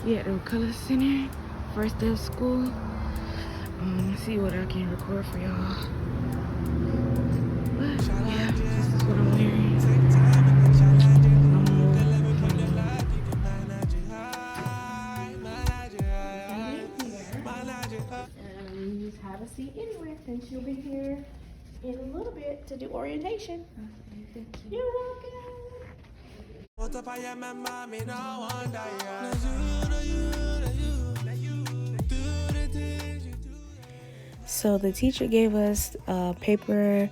We at the Color Center, first day of school. Let's see what I can record for y'all. But yeah, this is what I'm wearing. Just have a seat anywhere, and she'll be here in a little bit to do orientation. Okay, thank you. You're welcome. So the teacher gave us a paper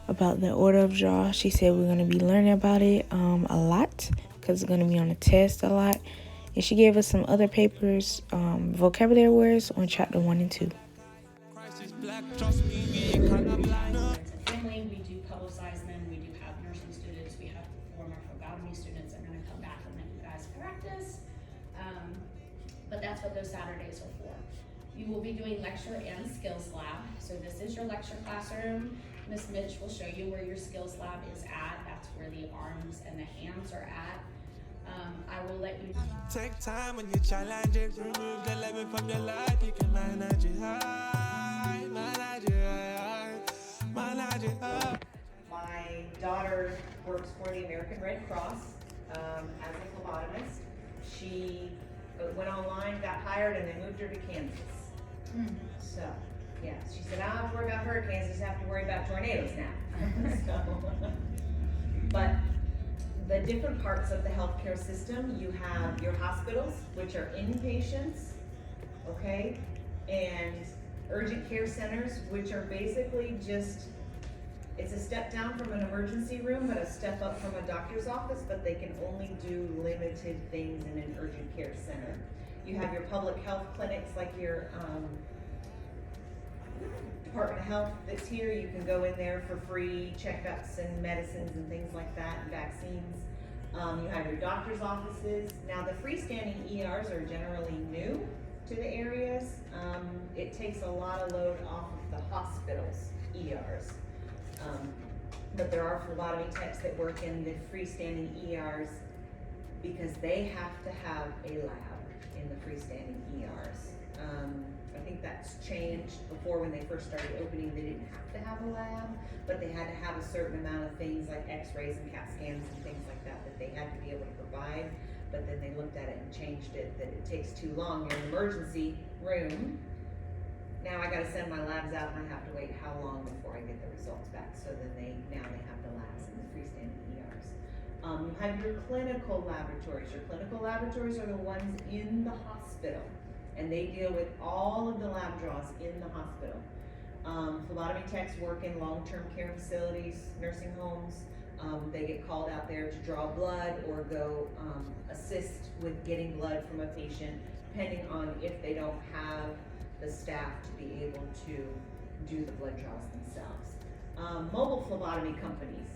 about the order of jaw. She said we're going to be learning about it a lot because it's going to be on the test a lot. And she gave us some other papers, vocabulary words on chapter 1 and 2. Family, we do publicize them. We do have nursing students. We have former phlebotomy students that are going to come back and let you guys practice. But that's what those Saturdays are for. You will be doing lecture and skills lab. So this is your lecture classroom. Miss Mitch will show you where your skills lab is at. That's where the arms and the hands are at. I will let you take time when you challenge it. Remove the lemon from your life. You can manage it high, manage it high, manage it high. My daughter works for the American Red Cross as a phlebotomist. She went online, got hired, and they moved her to Kansas. So, yeah, she said, I don't have to worry about hurricanes, I just have to worry about tornadoes now. So, but the different parts of the healthcare system, you have your hospitals, which are inpatients, okay, and urgent care centers, which are basically just, it's a step down from an emergency room, but a step up from a doctor's office, but they can only do limited things in an urgent care center. You have your public health clinics, like your Department of Health that's here. You can go in there for free checkups and medicines and things like that, and vaccines. You have your doctor's offices. Now the freestanding ERs are generally new to the areas. It takes a lot of load off of the hospitals' ERs. But there are phlebotomy techs that work in the freestanding ERs because they have to have a lab in the freestanding ERs. I think that's changed. Before, when they first started opening, they didn't have to have a lab, but they had to have a certain amount of things like x-rays and CAT scans and things like that that they had to be able to provide. But then they looked at it and changed it, that it takes too long. You're in an emergency room. Now I gotta send my labs out and I have to wait how long before I get the results back. So then now they have the labs in the freestanding ERs. You have your clinical laboratories. Your clinical laboratories are the ones in the hospital, and they deal with all of the lab draws in the hospital. Phlebotomy techs work in long-term care facilities, nursing homes. They get called out there to draw blood or go assist with getting blood from a patient, depending on if they don't have the staff to be able to do the blood draws themselves. Mobile phlebotomy companies.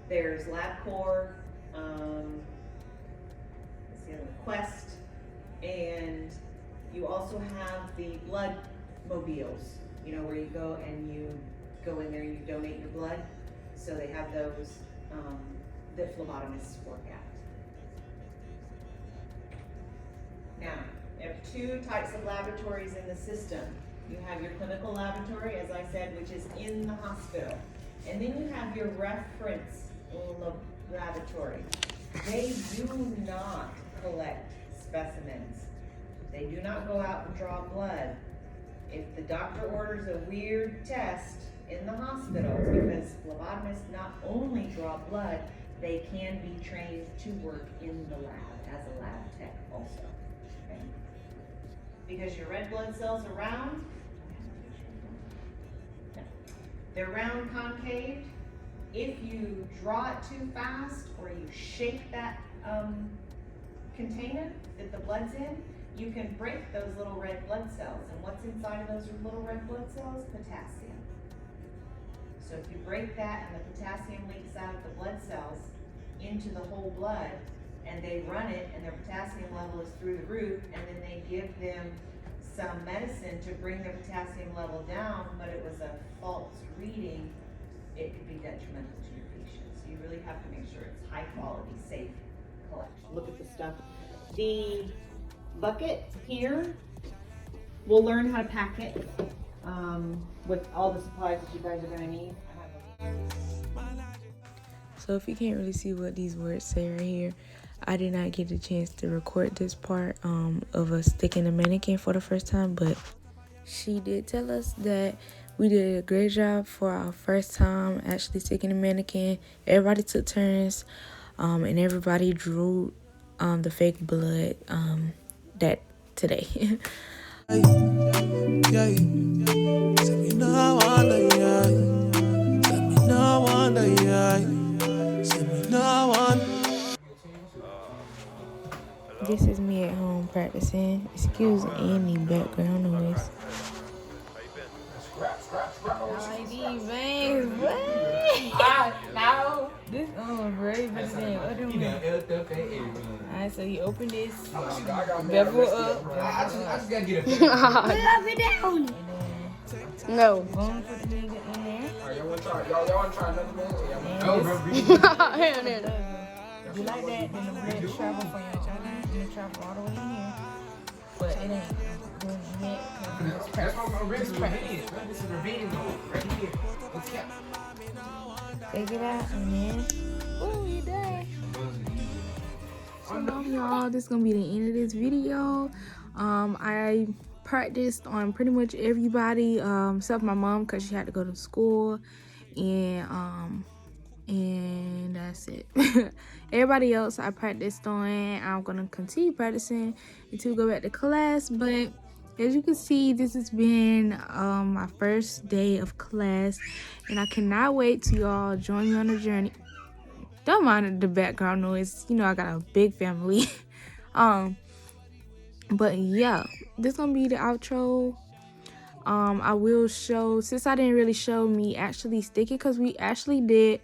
There's LabCorp, Quest, and you also have the blood mobiles, you know, where you go and you go in there and you donate your blood. So they have those that phlebotomists work at. Now, you have two types of laboratories in the system. You have your clinical laboratory, as I said, which is in the hospital. And then you have your reference laboratory. They do not collect specimens. They do not go out and draw blood. If the doctor orders a weird test in the hospital, because phlebotomists not only draw blood, they can be trained to work in the lab as a lab tech also. Okay? Because your red blood cells are round, they're round concave. If you draw it too fast or you shake that container that the blood's in, you can break those little red blood cells. And what's inside of those little red blood cells? Potassium. So if you break that and the potassium leaks out of the blood cells into the whole blood, and they run it and their potassium level is through the roof, and then they give them some medicine to bring their potassium level down, but it was a false reading, it could be detrimental to your patient. So you really have to make sure it's high quality, safe collection. Look at the stuff. The bucket here, we'll learn how to pack it with all the supplies that you guys are gonna need. So if you can't really see what these words say right here, I did not get a chance to record this part of us sticking a mannequin for the first time, but she did tell us that we did a great job for our first time actually sticking a mannequin. Everybody took turns, and everybody drew the fake blood that today. Yeah, say me no wonder, yeah. Say me no wonder, yeah. Say me no wonder. This is me at home practicing. Excuse any background noise. No. This very better than other one. Alright, so you open this, bevel up. I just gotta get it. Love it down. No. Boom, put the nigga in there. Alright, y'all wanna try another one? No, bro. You like that, then the blood travel from your children, and it travel all the way in here. But it ain't doing it yet. That's what I'm ready to revenge. This is revenge right here. Okay. Take it out and then, ooh, you done. So y'all, this is gonna be the end of this video. I practiced on pretty much everybody, except my mom because she had to go to school, and that's it. Everybody else I practiced on. I'm gonna continue practicing until we go back to class, but as you can see, this has been my first day of class, and I cannot wait till y'all join me on the journey. Don't mind the background noise, you know I got a big family. But yeah, this is gonna be the outro. I will show, since I didn't really show me actually sticking, because we actually did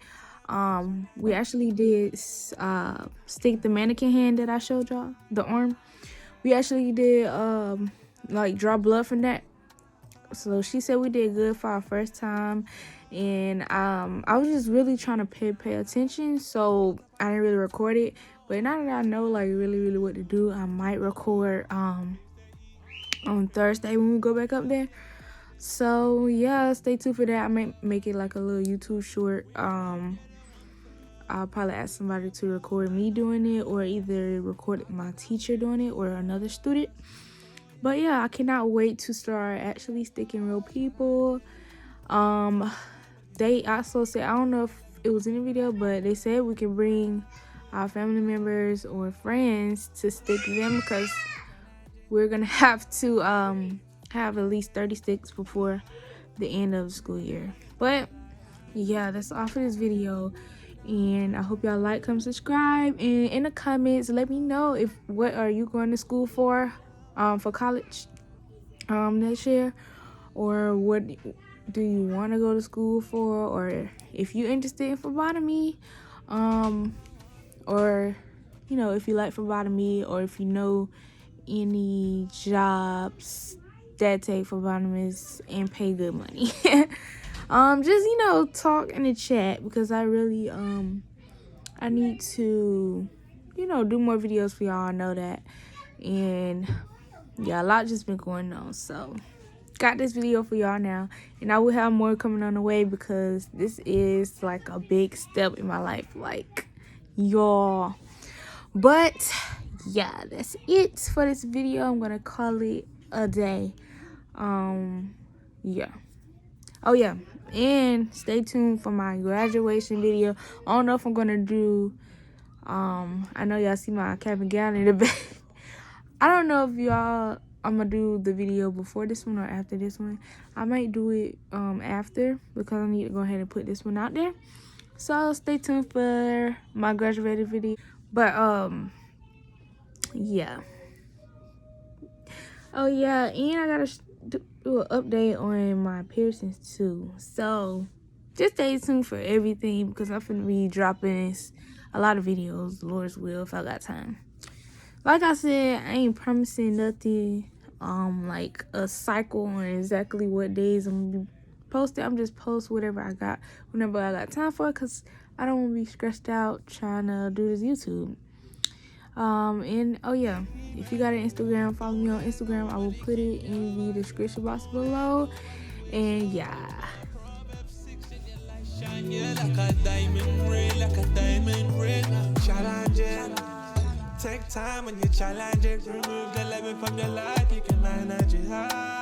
stick the mannequin hand that I showed y'all, the arm. We actually did like draw blood from that. So she said we did good for our first time, and I was just really trying to pay attention, so I didn't really record it. But now that I know like really what to do, I might record on Thursday when we go back up there. So yeah, stay tuned for that. I might make it like a little YouTube short. I'll probably ask somebody to record me doing it, or either record my teacher doing it or another student. But yeah, I cannot wait to start actually sticking real people. They also said, I don't know if it was in the video, but they said we can bring our family members or friends to stick them, because we're gonna have to have at least 30 sticks before the end of the school year. But yeah, that's all for this video, and I hope y'all like, comment, subscribe, and in the comments let me know if what are you going to school for college next year, or what do you want to go to school for, or if you're interested in phlebotomy, or you know, if you like phlebotomy, or if you know any jobs that take phlebotomists and pay good money. Just, you know, talk in the chat, because I really I need to, you know, do more videos for y'all. I know that, and yeah, a lot just been going on, so got this video for y'all now, and I will have more coming on the way, because this is like a big step in my life, like y'all. But yeah, that's it for this video. I'm gonna call it a day. Yeah. Oh yeah, and stay tuned for my graduation video. I don't know if I'm gonna do I know y'all see my cap and gown in the back. I don't know if I'm gonna do the video before this one or after this one. I might do it after, because I need to go ahead and put this one out there. So stay tuned for my graduated video. But yeah. Oh yeah, and I gotta do an update on my piercings too. So just stay tuned for everything, because I'm finna be dropping a lot of videos, Lord's will, if I got time. Like I said, I ain't promising nothing like a cycle on exactly what days I'm gonna be posting. I'm just post whatever I got whenever I got time for it, because I don't want to be stressed out trying to do this YouTube. And oh yeah, if you got an Instagram, follow me on Instagram. I will put it in the description box below. And yeah. Shine you like a diamond ring, like a diamond ring. Challenge it. Take time when you challenge it. Remove the lemon from your life, you can manage it.